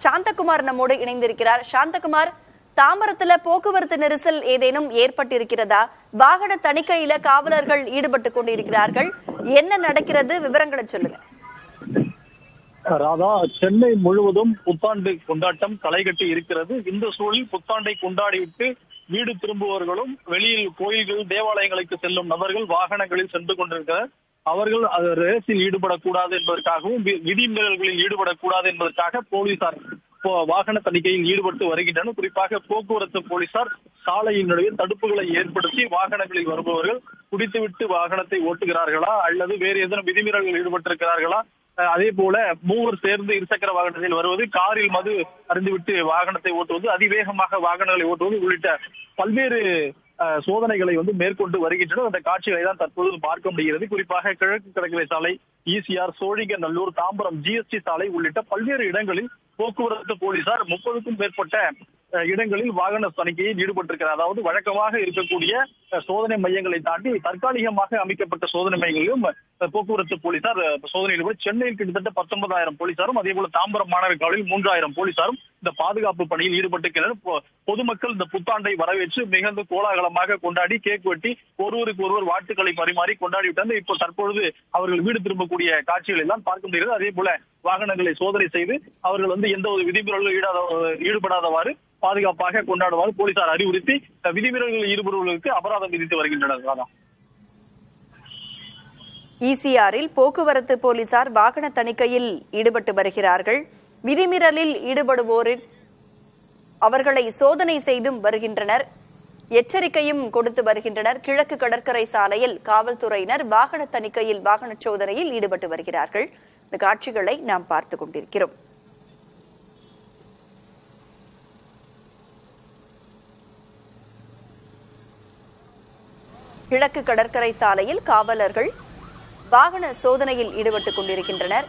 சாந்தகுமார் நம்மோடு இணைந்திருக்கிறார். சாந்தகுமார், தாம்பரத்துல போக்குவரத்து நெரிசல் ஏதேனும் ஏற்பட்டிருக்கிறதா? வாகன தணிக்கையில காவலர்கள் ஈடுபட்டு கொண்டிருக்கிறார்கள். என்ன நடக்கிறது? விவரங்களை சொல்லுங்க. ராதா, சென்னை முழுவதும் புத்தாண்டு கொண்டாட்டம் களைகட்டி இருக்கிறது. இந்த சூழலில் புத்தாண்டை கொண்டாடிவிட்டு வீடு திரும்புபவர்களும் வெளியில் கோயில்கள் தேவாலயங்களுக்கு செல்லும் நபர்கள் வாகனங்களில் சென்று கொண்டிருக்கிறார். அவர்கள் ரேஸில் ஈடுபடக்கூடாது என்பதற்காகவும் விதிமீறல்களில் ஈடுபடக்கூடாது என்பதற்காக போலீசார் வாகன தணிக்கையில் ஈடுபட்டு வருகின்றனர். குறிப்பாக போக்குவரத்து போலீசார் சாலையினுடைய தடுப்புகளை ஏற்படுத்தி வாகனங்களில் வருபவர்கள் குடித்துவிட்டு வாகனத்தை ஓட்டுகிறார்களா அல்லது வேறு ஏதேனும் விதிமீறல்கள் ஈடுபட்டிருக்கிறார்களா, அதே போல மூவர் சேர்ந்து இருசக்கர வாகனத்தில் வருவது, காரில் மது அருந்துவிட்டு வாகனத்தை ஓட்டுவது, அதிவேகமாக வாகனங்களை ஓட்டுவது உள்ளிட்ட பல்வேறு சோதனைகளை மேற்கொண்டு வருகின்றனர். அந்த காட்சிகளை தான் தற்போது பார்க்க முடிகிறது. குறிப்பாக கிழக்கு கடற்கரை சாலை, ஈசிஆர், சோழிங்கநல்லூர், தாம்பரம் ஜிஎஸ்டி சாலை உள்ளிட்ட பல்வேறு இடங்களில் போக்குவரத்து போலீசார் 30க்கும் மேற்பட்ட இடங்களில் வாகன தணிக்கையில் ஈடுபட்டிருக்கிறார். அதாவது வழக்கமாக இருக்கக்கூடிய சோதனை மையங்களை தாண்டி தற்காலிகமாக அமைக்கப்பட்ட சோதனை மையங்களிலும் போக்குவரத்து போலீசார் சோதனை ஈடுபட்டு சென்னையில் கிட்டத்தட்ட 19,000 போலீசாரும், அதே போல தாம்பரம் மாநகர் காவலில் 3,000 போலீசாரும் இந்த பாதுகாப்பு பணியில் ஈடுபட்டிருக்கிறார். பொதுமக்கள் இந்த புத்தாண்டை வரவேற்று மிகுந்த கோலாகலமாக கொண்டாடி கேக் வெட்டி ஒருவருக்கு ஒருவர் வாழ்த்துக்களை பரிமாறி கொண்டாடி விட்டாங்க. இப்போ தற்பொழுது அவர்கள் வீடு திரும்பக்கூடிய காட்சிகள் எல்லாம் பார்க்க முடிகிறது. அதே போல வாகனங்களை சோதனை செய்து அவர்கள் எந்த ஒரு விதிமீறல்களும் ஈடுபடாதவாறு பாதுகாப்பாக கொண்டாடுவார் போலீசார் அறிவுறுத்தி விதிமீறல்களில் ஈடுபடுவதற்கு அபராதம் விதித்து வருகின்றனர். ஈசிஆரில் போக்குவரத்து போலீசார் வாகன தணிக்கையில் ஈடுபட்டு வருகிறார்கள். விதிமீறலில் ஈடுபடுவோரின் அவர்களை சோதனை செய்தும் வருகின்றனர், எச்சரிக்கையும் கொடுத்து வருகின்றனர். கிழக்கு கடற்கரை சாலையில் காவல்துறையினர் வாகன தணிக்கையில் வாகன சோதனையில் ஈடுபட்டு வருகிறார்கள். இந்த காட்சிகளை நாம் பார்த்துக் கொண்டிருக்கிறோம். கிழக்கு கடற்கரை சாலையில் காவலர்கள் வாகன சோதனையில் ஈடுபட்டுக் கொண்டிருக்கின்றனர்.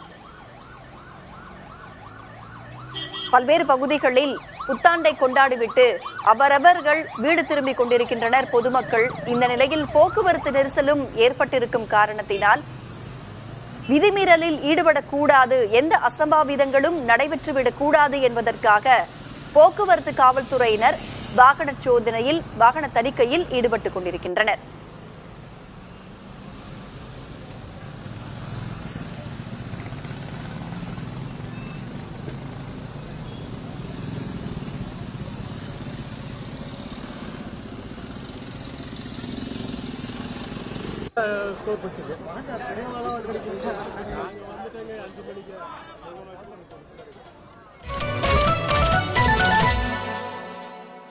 பல்வேறு பகுதிகளில் புத்தாண்டை கொண்டாடிவிட்டு அவரவர்கள் வீடு திரும்பிக் கொண்டிருக்கின்றனர் பொதுமக்கள். இந்த நிலையில் போக்குவரத்து நெரிசலும் ஏற்பட்டிருக்கும் காரணத்தினால் விதிமீறலில் ஈடுபடக்கூடாது, எந்த அசம்பாவிதங்களும் நடைபெற்றுவிடக் கூடாது என்பதற்காக போக்குவரத்து காவல்துறையினர் வாகன சோதனையில் வாகன தணிக்கையில் ஈடுபட்டுக் கொண்டிருக்கின்றனர். ஸ்கோர் பண்ணிட்டு 5 மணிக்கு